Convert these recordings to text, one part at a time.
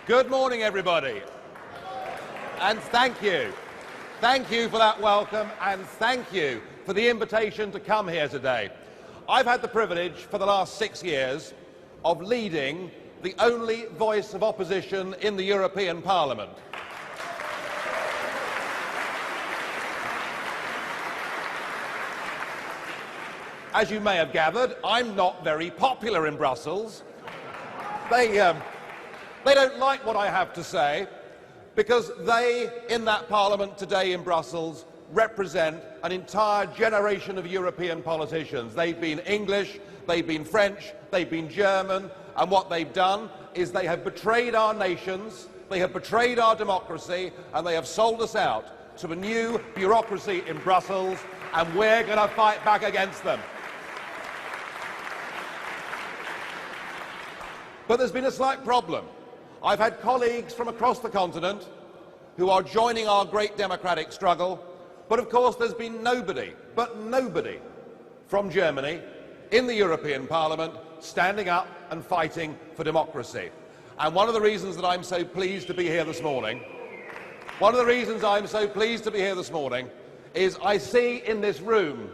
Good morning, everybody. And thank you. Thank you for that welcome, and thank you for the invitation to come here today. I've had the privilege for the last 6 years of leading the only voice of opposition in the European Parliament. As you may have gathered, I'm not very popular in Brussels. They don't like what I have to say because they, in that Parliament today in Brussels, represent an entire generation of European politicians. They've been English, they've been French, they've been German, and what they've done is they have betrayed our nations, they have betrayed our democracy, and they have sold us out to a new bureaucracy in Brussels, and we're going to fight back against them. But there's been a slight problem. I've had colleagues from across the continent who are joining our great democratic struggle, but of course there's been nobody from Germany in the European Parliament standing up and fighting for democracy. And one of the reasons that I'm so pleased to be here this morning, is I see in this room,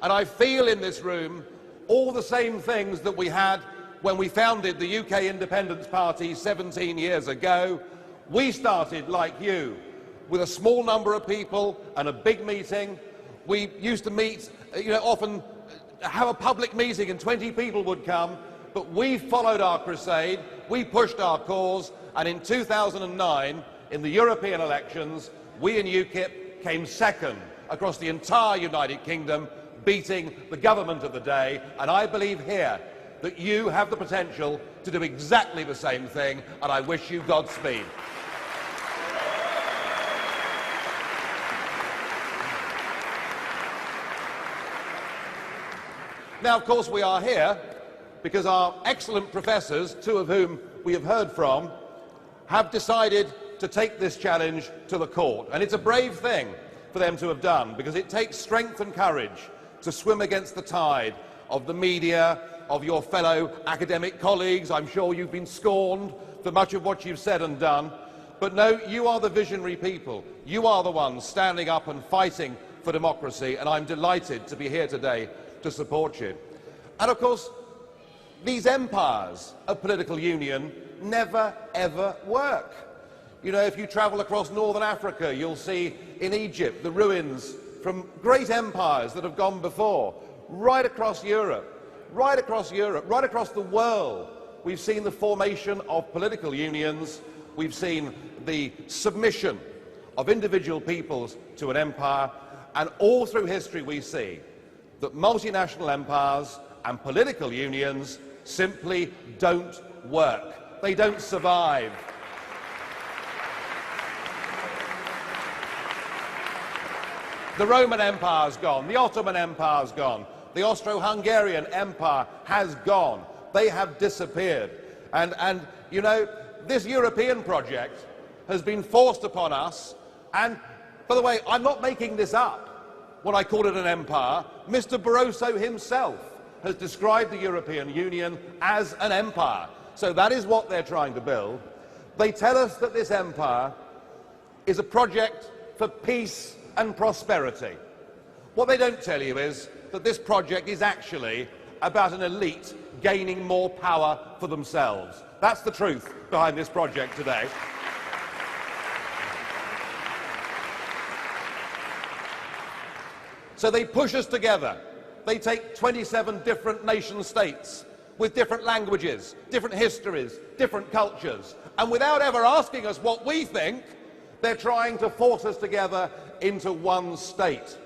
and I feel in this room, all the same things that we had when we founded the UK Independence Party 17 years ago. We started, like you, with a small number of people and a big meeting. We used to meet, often have a public meeting and 20 people would come, but we followed our crusade, we pushed our cause, and in 2009, in the European elections, we in UKIP came second across the entire United Kingdom, beating the government of the day, and I believe here that you have the potential to do exactly the same thing, and I wish you Godspeed. Now, of course, we are here because our excellent professors, two of whom we have heard from, have decided to take this challenge to the court. And it's a brave thing for them to have done, because it takes strength and courage to swim against the tide of the media, of your fellow academic colleagues. I'm sure you've been scorned for much of what you've said and done. But no, you are the visionary people. You are the ones standing up and fighting for democracy, and I'm delighted to be here today to support you. And of course, these empires of political union never ever work. You know, if you travel across northern Africa, you'll see in Egypt the ruins from great empires that have gone before. Right across Europe, right across the world, we've seen the formation of political unions, we've seen the submission of individual peoples to an empire, and all through history we see that multinational empires and political unions simply don't work. They don't survive. The Roman Empire's gone, the Ottoman Empire's gone, the Austro-Hungarian Empire has gone. They have disappeared. And you know, this European project has been forced upon us, and by the way, I'm not making this up when I call it an empire. Mr. Barroso himself has described the European Union as an empire. So that is what they're trying to build. They tell us that this empire is a project for peace and prosperity. What they don't tell you is that this project is actually about an elite gaining more power for themselves. That's the truth behind this project today. So they push us together. They take 27 different nation states with different languages, different histories, different cultures, and without ever asking us what we think, they're trying to force us together into one state.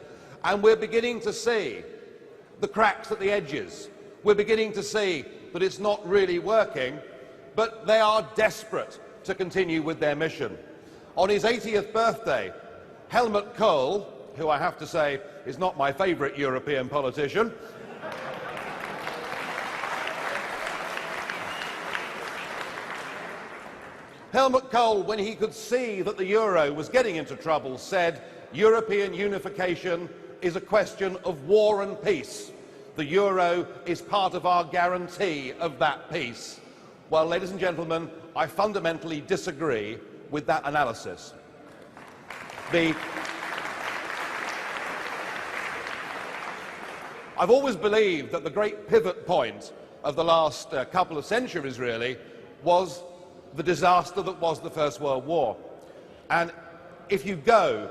And we're beginning to see the cracks at the edges. We're beginning to see that it's not really working, but they are desperate to continue with their mission. On his 80th birthday, Helmut Kohl, who I have to say is not my favourite European politician, Helmut Kohl, when he could see that the euro was getting into trouble, said, "European unification is a question of war and peace. The euro is part of our guarantee of that peace." Well, ladies and gentlemen, I fundamentally disagree with that analysis. I've always believed that the great pivot point of the last couple of centuries, really, was the disaster that was the First World War. And if you go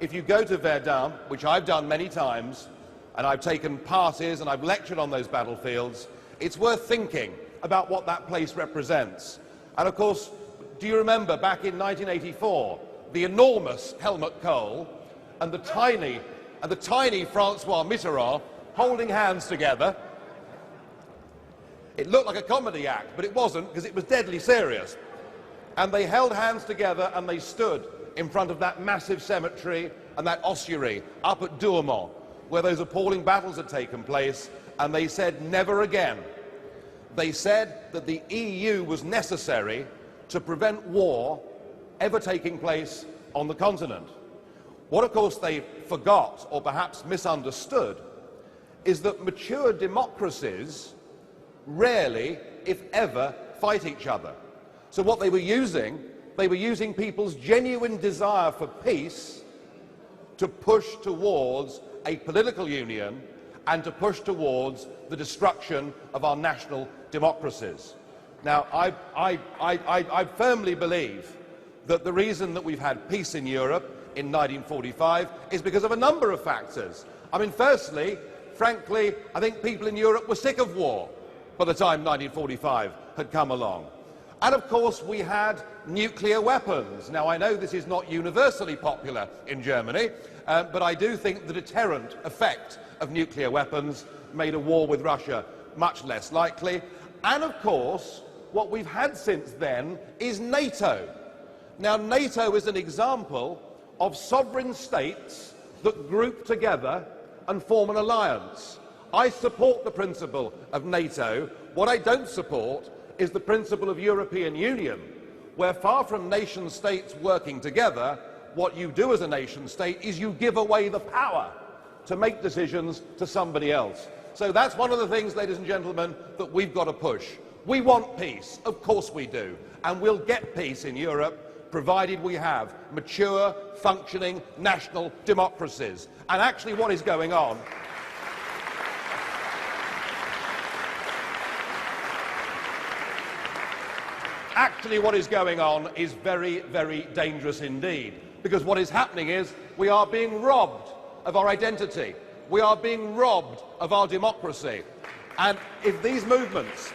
to Verdun, which I've done many times, and I've taken parties and I've lectured on those battlefields, it's worth thinking about what that place represents. And of course, do you remember back in 1984, the enormous Helmut Kohl and the tiny Francois Mitterrand holding hands together? It looked like a comedy act, but it wasn't, because it was deadly serious. And they held hands together and they stood in front of that massive cemetery and that ossuary up at Douaumont, where those appalling battles had taken place, and they said never again. They said that the EU was necessary to prevent war ever taking place on the continent. What, of course, they forgot, or perhaps misunderstood, is that mature democracies rarely, if ever, fight each other. So what they were using people's genuine desire for peace to push towards a political union and to push towards the destruction of our national democracies. Now, I firmly believe that the reason that we've had peace in Europe in 1945 is because of a number of factors. I mean, firstly, frankly, I think people in Europe were sick of war by the time 1945 had come along. And of course, we had nuclear weapons. Now, I know this is not universally popular in Germany, but I do think the deterrent effect of nuclear weapons made a war with Russia much less likely. And of course, what we've had since then is NATO. Now, NATO is an example of sovereign states that group together and form an alliance. I support the principle of NATO. What I don't support is the principle of European Union, where far from nation states working together, what you do as a nation state is you give away the power to make decisions to somebody else. So that's one of the things, ladies and gentlemen, that we've got to push. We want peace, of course we do, and we'll get peace in Europe provided we have mature, functioning national democracies. And actually what is going on is very, very dangerous indeed. Because what is happening is we are being robbed of our identity. We are being robbed of our democracy. And if these movements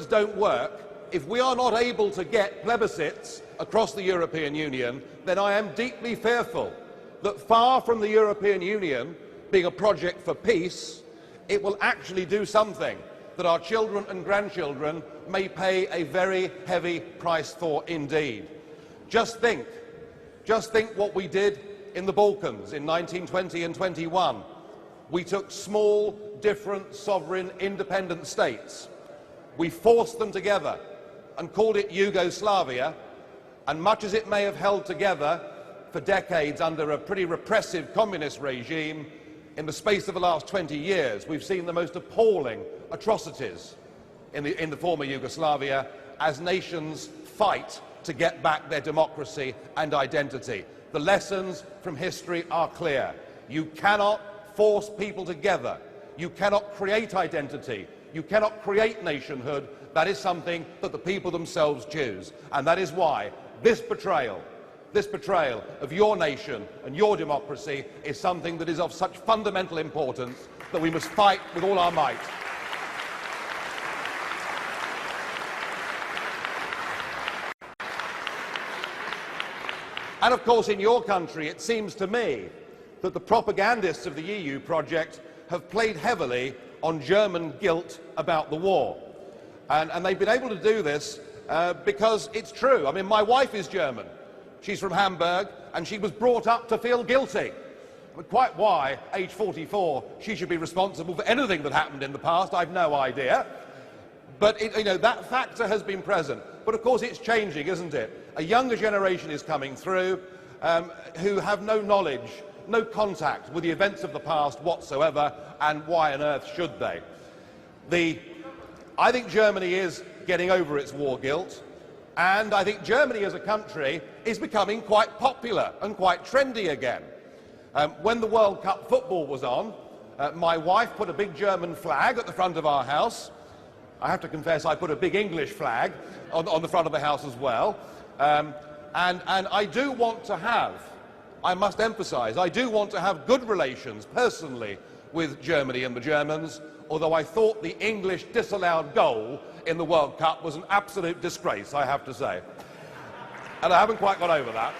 don't work, if we are not able to get plebiscites across the European Union, then I am deeply fearful that far from the European Union being a project for peace, it will actually do something that our children and grandchildren may pay a very heavy price for indeed. Just think what we did in the Balkans in 1920 and 21. We took small, different, sovereign, independent states. We forced them together and called it Yugoslavia, and much as it may have held together for decades under a pretty repressive communist regime, in the space of the last 20 years, we've seen the most appalling atrocities in the former Yugoslavia as nations fight to get back their democracy and identity. The lessons from history are clear. You cannot force people together. You cannot create identity. You cannot create nationhood. That is something that the people themselves choose. And that is why this betrayal of your nation and your democracy is something that is of such fundamental importance that we must fight with all our might. And of course, in your country, it seems to me that the propagandists of the EU project have played heavily on German guilt about the war. And they've been able to do this because it's true. I mean, my wife is German. She's from Hamburg, and she was brought up to feel guilty. But quite why, age 44, she should be responsible for anything that happened in the past, I've no idea. But, that factor has been present. But of course it's changing, isn't it? A younger generation is coming through who have no knowledge, no contact with the events of the past whatsoever, and why on earth should they? I think Germany is getting over its war guilt, and I think Germany as a country is becoming quite popular and quite trendy again. When the World Cup football was on, my wife put a big German flag at the front of our house. I have to confess I put a big English flag on the front of the house as well. And I do want to have, I must emphasise, I do want to have good relations personally with Germany and the Germans, although I thought the English disallowed goal in the World Cup was an absolute disgrace, I have to say. And I haven't quite got over that.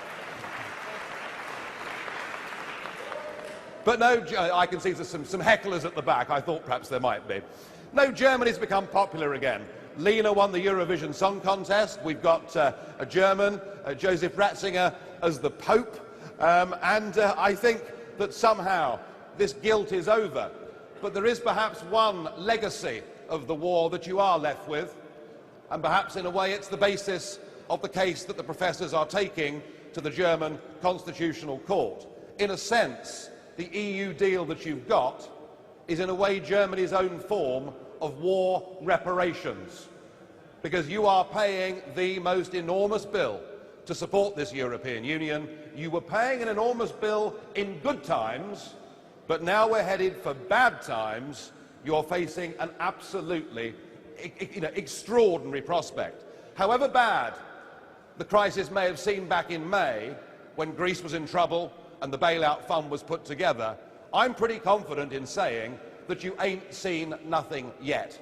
But no, I can see there's some hecklers at the back. I thought perhaps there might be. No, Germany's become popular again. Lena won the Eurovision Song Contest. We've got a German, Joseph Ratzinger, as the Pope. And I think that somehow this guilt is over. But there is perhaps one legacy of the war that you are left with. And perhaps in a way it's the basis of the case that the professors are taking to the German Constitutional Court. In a sense, the EU deal that you've got is in a way Germany's own form of war reparations, because you are paying the most enormous bill to support this European Union. You were paying an enormous bill in good times, but now we're headed for bad times. You're facing an absolutely extraordinary prospect. However bad the crisis may have seemed back in May, when Greece was in trouble and the bailout fund was put together, I'm pretty confident in saying that you ain't seen nothing yet.